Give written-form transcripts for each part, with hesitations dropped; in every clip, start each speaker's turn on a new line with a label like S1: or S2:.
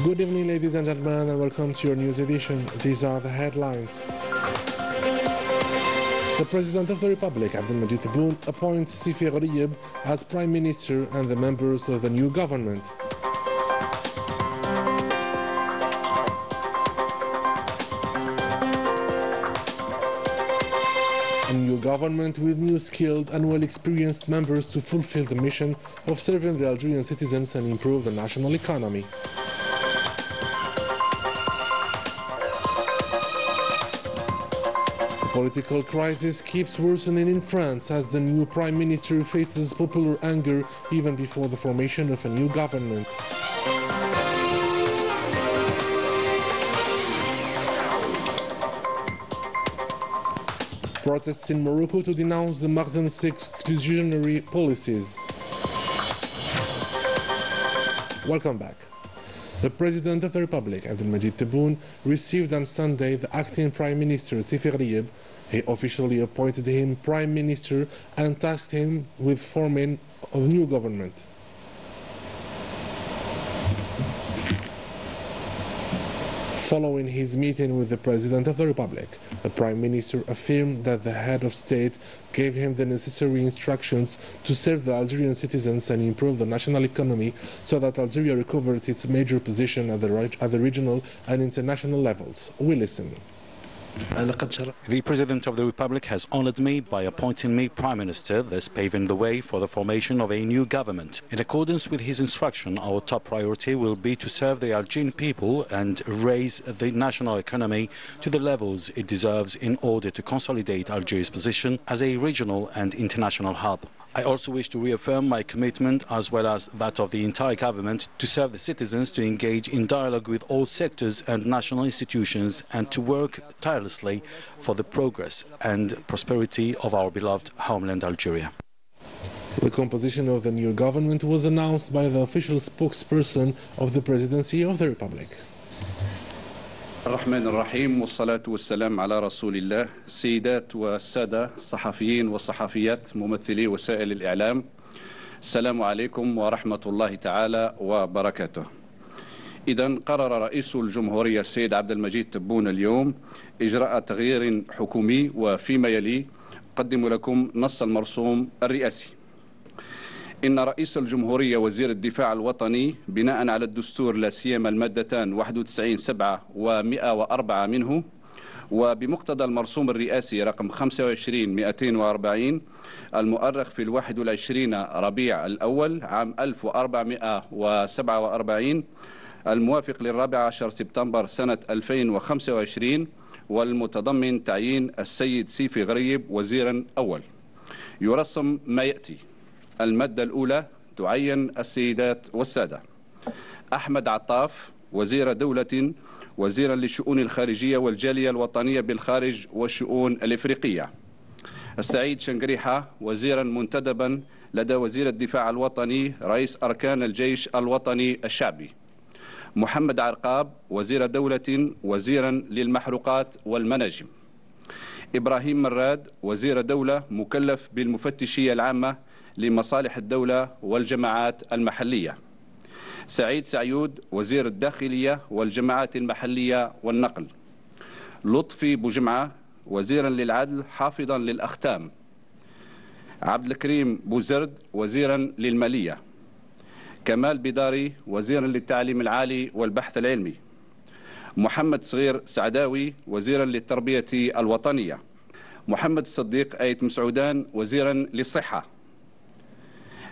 S1: Good evening, ladies and gentlemen, and welcome to your news edition. These are the headlines. The President of the Republic, Abdelmajid Tebboune, appoints Sifi Ghorayeb as Prime Minister and the members of the new government. A new government with new skilled and well-experienced members to fulfill the mission of serving the Algerian citizens and improve the national economy. The political crisis keeps worsening in France as the new Prime Minister faces popular anger even before the formation of a new government. Protests in Morocco to denounce the Makhzen's exclusionary policies. Welcome back. The President of the Republic, Abdelmajid Tebboune, received on Sunday the acting Prime Minister, Sifi Ghorayeb. He officially appointed him Prime Minister and tasked him with forming a new government. Following his meeting with the President of the Republic, the Prime Minister affirmed that the head of state gave him the necessary instructions to serve the Algerian citizens and improve the national economy so that Algeria recovers its major position at the regional and international levels. We listen.
S2: The President of the Republic has honored me by appointing me Prime Minister, thus paving the way for the formation of a new government. In accordance with his instruction, our top priority will be to serve the Algerian people and raise the national economy to the levels it deserves in order to consolidate Algeria's position as a regional and international hub. I also wish to reaffirm my commitment, as well as that of the entire government, to serve the citizens, to engage in dialogue with all sectors and national institutions, and to work tirelessly for the progress and prosperity of our beloved homeland, Algeria.
S1: The composition of the new government was announced by the official spokesperson of the Presidency of the Republic.
S3: الرحمن الرحيم والصلاة والسلام على رسول الله. السيدات والسادة الصحفيين والصحفيات ممثلي وسائل الإعلام، السلام عليكم ورحمة الله تعالى وبركاته. إذن قرر رئيس الجمهورية السيد عبدالمجيد تبون اليوم إجراء تغيير حكومي، وفيما يلي أقدم لكم نص المرسوم الرئاسي. إن رئيس الجمهورية وزير الدفاع الوطني بناء على الدستور لا سيما المادتان 91(7) و104 منه، وبمقتضى المرسوم الرئاسي رقم 25/240 المؤرخ في 21 ربيع الأول عام 1447 الموافق ل14 سبتمبر سنة 2025، والمتضمن تعيين السيد سيفي غريب وزيرا أول. يرسم ما يأتي: المادة الأولى تعين السيدات والسادة: أحمد عطاف وزير دولة، وزيرا للشؤون الخارجية والجالية الوطنية بالخارج والشؤون الإفريقية. السعيد شنقريحة وزيرا منتدبا لدى وزير الدفاع الوطني رئيس أركان الجيش الوطني الشعبي. محمد عرقاب وزير دولة، وزيرا للمحروقات والمناجم. إبراهيم مراد وزير دولة مكلف بالمفتشية العامة لمصالح الدولة والجماعات المحلية. سعيد سعيود وزير الداخلية والجماعات المحلية والنقل. لطفي بوجمعة وزيرا للعدل حافظا للأختام. عبد الكريم بوزرد وزيرا للمالية. كمال بداري وزيرا للتعليم العالي والبحث العلمي. محمد صغير سعداوي وزيرا للتربية الوطنية. محمد الصديق آيت مسعودان وزيرا للصحة.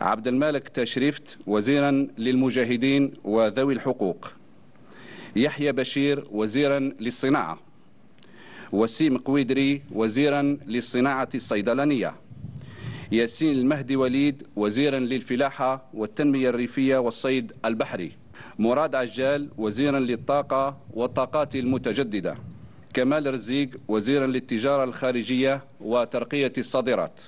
S3: عبد المالك تشريفت وزيرا للمجاهدين وذوي الحقوق. يحيى بشير وزيرا للصناعة. وسيم قويدري وزيرا للصناعة الصيدلانية. ياسين المهدي وليد وزيرا للفلاحة والتنمية الريفية والصيد البحري. مراد عجال وزيرا للطاقة والطاقات المتجددة. كمال رزيق وزيرا للتجارة الخارجية وترقية الصادرات.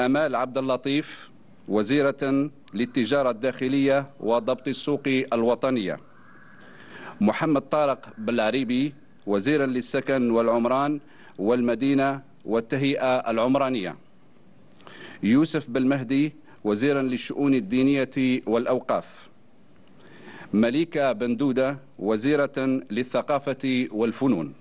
S3: أمال عبد اللطيف وزيرة للتجارة الداخلية وضبط السوق الوطنية. محمد طارق بالعريبي وزيرا للسكن والعمران والمدينة والتهيئة العمرانية. يوسف بالمهدي وزيرا للشؤون الدينية والأوقاف. مليكة بندودة وزيرة للثقافة والفنون.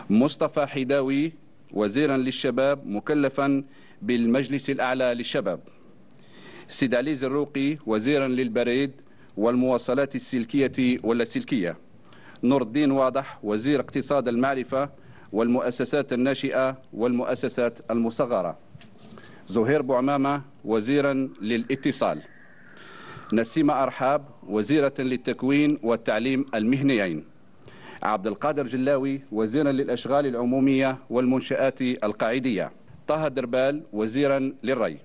S3: مصطفى حداوي وزيرا للشباب مكلفا بالمجلس الأعلى للشباب. سيد علي زروقي وزيرا للبريد والمواصلات السلكية واللاسلكية. نور الدين واضح وزير اقتصاد المعرفة والمؤسسات الناشئة والمؤسسات المصغرة. زهير بوعمامة وزيرا للاتصال. نسيمة أرحاب وزيرة للتكوين والتعليم المهنيين. عبد القادر جلاوي وزيرا للأشغال العمومية والمنشآت القاعدية. طه دربال وزيرا للري.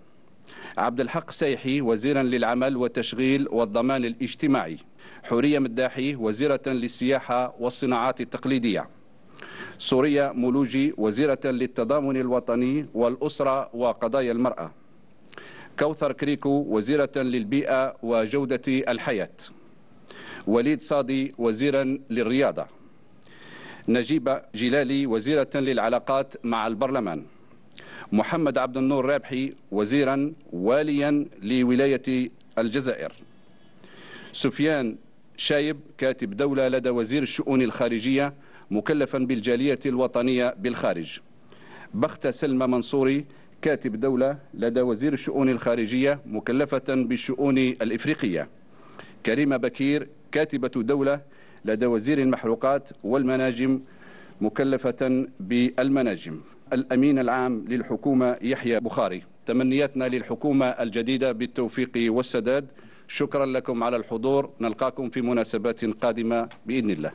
S3: عبد الحق سيحي وزيرا للعمل والتشغيل والضمان الاجتماعي. حورية مداحي وزيرة للسياحة والصناعات التقليدية. سوريا مولوجي وزيرة للتضامن الوطني والأسرة وقضايا المرأة. كوثر كريكو وزيرة للبيئة وجودة الحياة. وليد صادي وزيرا للرياضة. نجيبة جلالي وزيرة للعلاقات مع البرلمان. محمد عبد النور رابحي وزيرا واليا لولاية الجزائر. سفيان شايب كاتب دولة لدى وزير الشؤون الخارجية مكلفا بالجالية الوطنية بالخارج. بختة سلمى منصوري كاتب دولة لدى وزير الشؤون الخارجية مكلفة بالشؤون الإفريقية. كريمة بكير كاتبة دولة لدى وزير المحروقات والمناجم مكلفة بالمناجم. الأمين العام للحكومة يحيى بخاري. تمنياتنا للحكومة الجديدة بالتوفيق والسداد. شكرا لكم على الحضور. نلقاكم في مناسبات قادمة بإذن الله.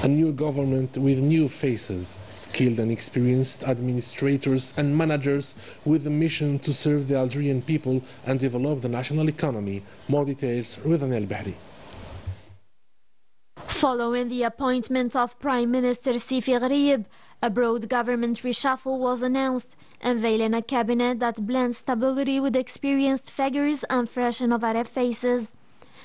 S1: A new government with new faces, skilled and experienced administrators and managers with a mission to serve the Algerian people and develop the national economy. More details with Anel Bahri.
S4: Following the appointment of Prime Minister Sifi Gharieb, a broad government reshuffle was announced, unveiling a cabinet that blends stability with experienced figures and fresh innovative faces.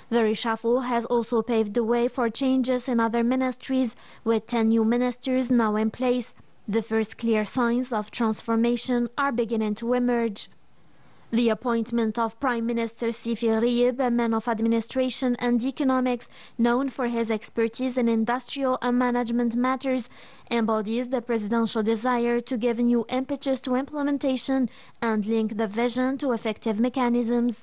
S4: The reshuffle has also paved the way for changes in other ministries, with 10 new ministers now in place. The first clear signs of transformation are beginning to emerge. The appointment of Prime Minister Sifi Gharieb, a man of administration and economics known for his expertise in industrial and management matters, embodies the presidential desire to give new impetus to implementation and link the vision to effective mechanisms.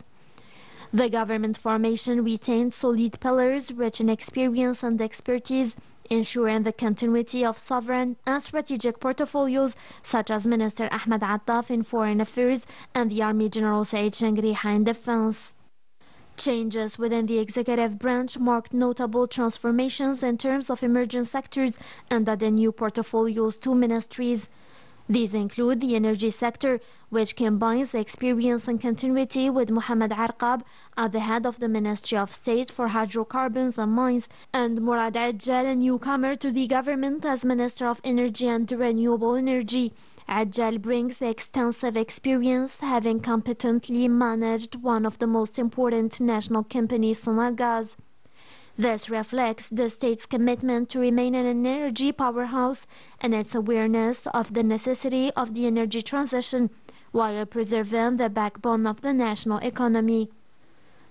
S4: The government formation retained solid pillars rich in experience and expertise, ensuring the continuity of sovereign and strategic portfolios such as Minister Ahmed Attaf in Foreign Affairs and the Army General Said Shangriha in Defense. Changes within the executive branch marked notable transformations in terms of emerging sectors and added new portfolios to ministries. These include the energy sector, which combines experience and continuity with Mohamed Arqab at the head of the Ministry of State for Hydrocarbons and Mines, and Murad Ajjal, a newcomer to the government as Minister of Energy and Renewable Energy. Ajjal brings extensive experience, having competently managed one of the most important national companies, Sonagaz. This reflects the state's commitment to remain an energy powerhouse and its awareness of the necessity of the energy transition while preserving the backbone of the national economy.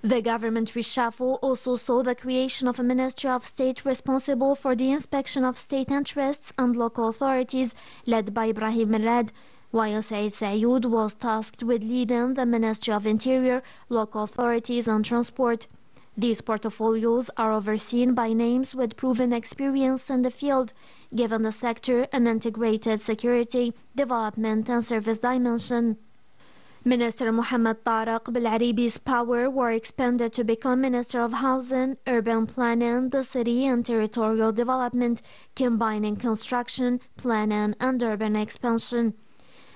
S4: The government reshuffle also saw the creation of a Ministry of State responsible for the inspection of state interests and local authorities, led by Ibrahim Merad, while Said Sayoud was tasked with leading the Ministry of Interior, Local Authorities and Transport. These portfolios are overseen by names with proven experience in the field, giving the sector an integrated security, development and service dimension. Minister Mohamed Tariq Belaribi's power were expanded to become Minister of Housing, Urban Planning, the City and Territorial Development, combining construction, planning and urban expansion.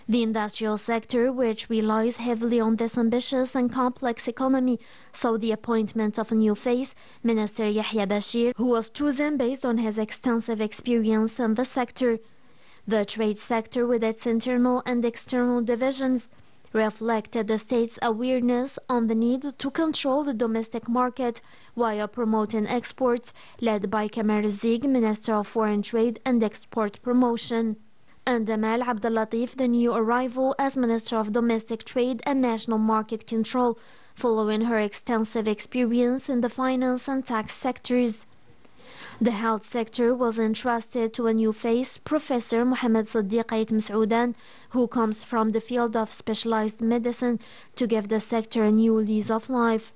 S4: The industrial sector, which relies heavily on this ambitious and complex economy, saw the appointment of a new face, Minister Yahya Bashir, who was chosen based on his extensive experience in the sector. The trade sector, with its internal and external divisions, reflected the state's awareness on the need to control the domestic market while promoting exports, led by Kamal Rizig, Minister of Foreign Trade and Export Promotion. And Amal Abdellatif, the new arrival as Minister of Domestic Trade and National Market Control, following her extensive experience in the finance and tax sectors. The health sector was entrusted to a new face, Professor Mohamed Siddiq Ait Masoudan, who comes from the field of specialized medicine, to give the sector a new lease of life.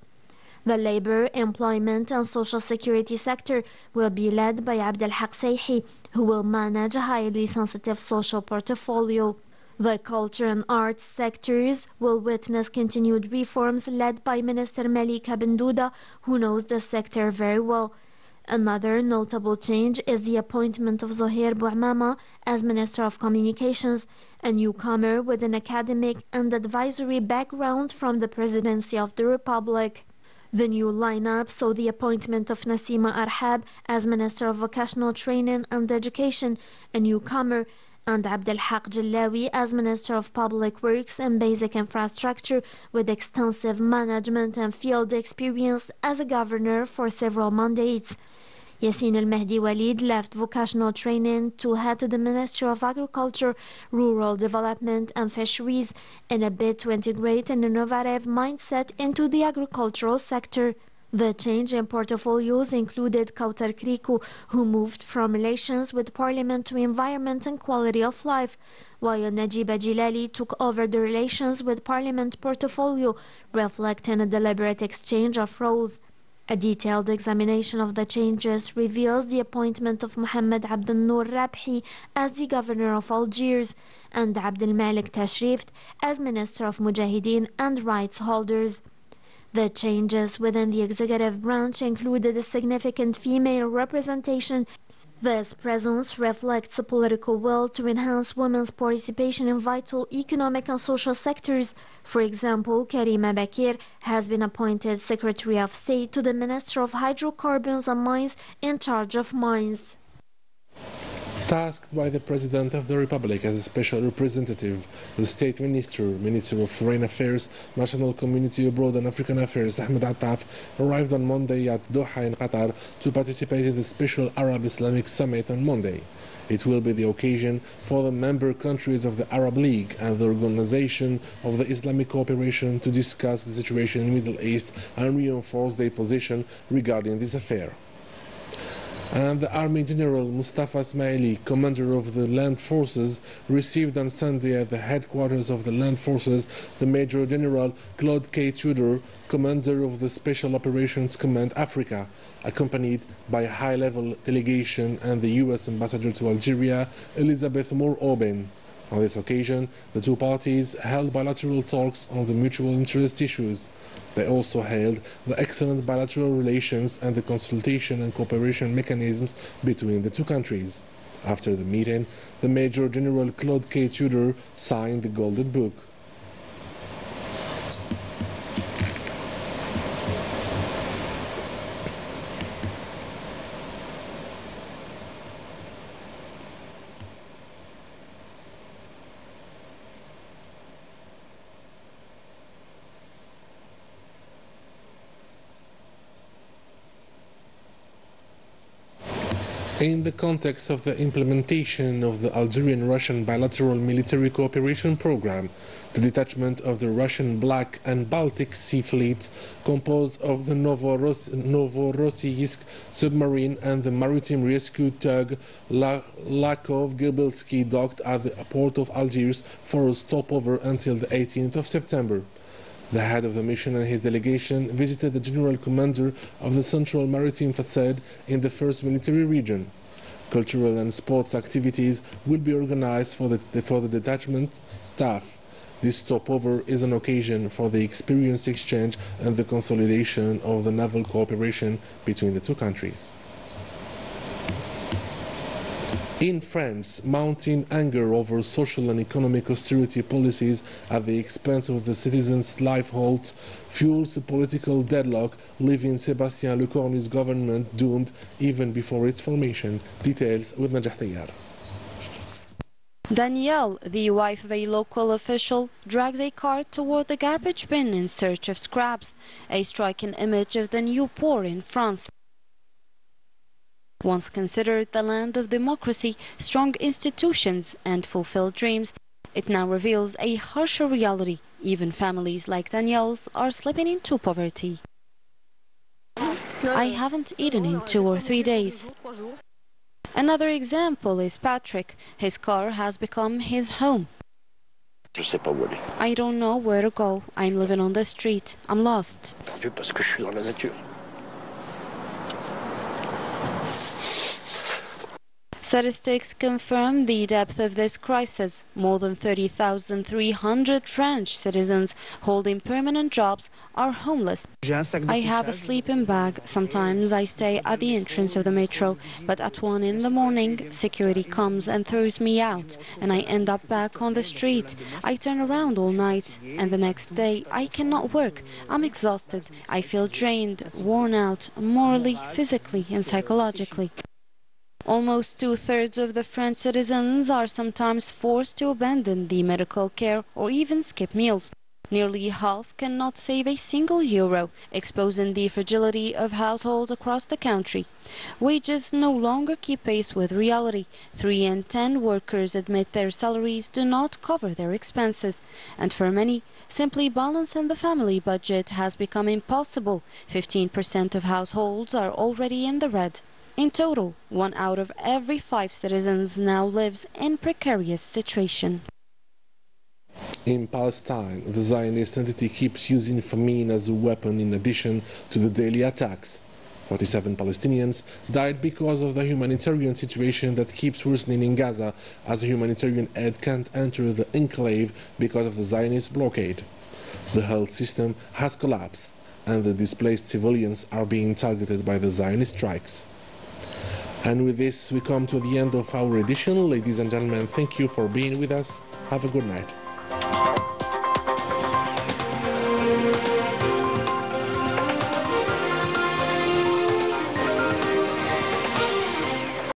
S4: The labor, employment and social security sector will be led by Abdelhak Seihi, who will manage a highly sensitive social portfolio. The culture and arts sectors will witness continued reforms led by Minister Malika Bendouda, who knows the sector very well. Another notable change is the appointment of Zohair Bouamama as Minister of Communications, a newcomer with an academic and advisory background from the Presidency of the Republic. The new lineup saw the appointment of Nassima Arhab as Minister of Vocational Training and Education, a newcomer, and Abdelhak Jallawi as Minister of Public Works and Basic Infrastructure with extensive management and field experience as a governor for several mandates. Yassine Al-Mahdi Walid left vocational training to head to the Ministry of Agriculture, Rural Development and Fisheries in a bid to integrate an innovative mindset into the agricultural sector. The change in portfolios included Kautar Kriku, who moved from relations with Parliament to environment and quality of life, while Najiba Jilali took over the relations with Parliament portfolio, reflecting a deliberate exchange of roles. A detailed examination of the changes reveals the appointment of Mohamed Abdel Noor Rabhi as the governor of Algiers and Abdel Malik Tashrift as Minister of Mujahideen and Rights Holders. The changes within the executive branch included a significant female representation. This presence reflects a political will to enhance women's participation in vital economic and social sectors. For example, Karima Bakir has been appointed Secretary of State to the Minister of Hydrocarbons and Mines in charge of mines.
S1: Tasked by the President of the Republic as a special representative, the State Minister, Minister of Foreign Affairs, National Community Abroad and African Affairs, Ahmed Attaf, arrived on Monday at Doha in Qatar to participate in the Special Arab Islamic Summit on Monday. It will be the occasion for the member countries of the Arab League and the Organization of the Islamic Cooperation to discuss the situation in the Middle East and reinforce their position regarding this affair. And the Army General Mustafa Ismaili, commander of the Land Forces, received on Sunday at the headquarters of the Land Forces the Major General Claude K. Tudor, commander of the Special Operations Command Africa, accompanied by a high-level delegation and the U.S. Ambassador to Algeria, Elizabeth Moore-Oben. On this occasion, the two parties held bilateral talks on the mutual interest issues. They also held the excellent bilateral relations and the consultation and cooperation mechanisms between the two countries. After the meeting, the Major General Claude K. Tudor signed the Golden Book. In the context of the implementation of the Algerian-Russian bilateral military cooperation program, the detachment of the Russian Black and Baltic Sea fleets, composed of the Novorossiysk submarine and the maritime rescue tug Lakov-Gebelsky, docked at the port of Algiers for a stopover until the 18th of September. The head of the mission and his delegation visited the general commander of the Central Maritime Facade in the first military region. Cultural and sports activities will be organized for the detachment staff. This stopover is an occasion for the experience exchange and the consolidation of the naval cooperation between the two countries. In France, mounting anger over social and economic austerity policies at the expense of the citizens' livelihood fuels a political deadlock, leaving Sébastien Lecornu's government doomed even before its formation. Details with Najah Tayyar.
S5: Danielle, the wife of a local official, drags a cart toward the garbage bin in search of scraps, a striking image of the new poor in France. Once considered the land of democracy, strong institutions and fulfilled dreams, It now reveals a harsher reality. Even families like Danielle's are slipping into poverty. I haven't eaten in 2 or 3 days. Another example is Patrick. His car has become his home. I don't know where to go. I'm living on the street. I'm lost. Statistics confirm the depth of this crisis. More than 30,300 French citizens holding permanent jobs are homeless. I have a sleeping bag. Sometimes I stay at the entrance of the metro, but at 1 in the morning, security comes and throws me out, and I end up back on the street. I turn around all night, and the next day I cannot work. I'm exhausted. I feel drained, worn out, morally, physically, and psychologically. Almost 2/3 of the French citizens are sometimes forced to abandon the medical care or even skip meals. Nearly half cannot save a single euro, exposing the fragility of households across the country. Wages no longer keep pace with reality. 3 in 10 workers admit their salaries do not cover their expenses. And for many, simply balancing the family budget has become impossible. 15% of households are already in the red. In total, 1 out of every 5 citizens now lives in precarious situation.
S1: In Palestine, the Zionist entity keeps using famine as a weapon in addition to the daily attacks. 47 Palestinians died because of the humanitarian situation that keeps worsening in Gaza, as a humanitarian aid can't enter the enclave because of the Zionist blockade. The health system has collapsed, and the displaced civilians are being targeted by the Zionist strikes. And with this, we come to the end of our edition. Ladies and gentlemen, thank you for being with us. Have a good night.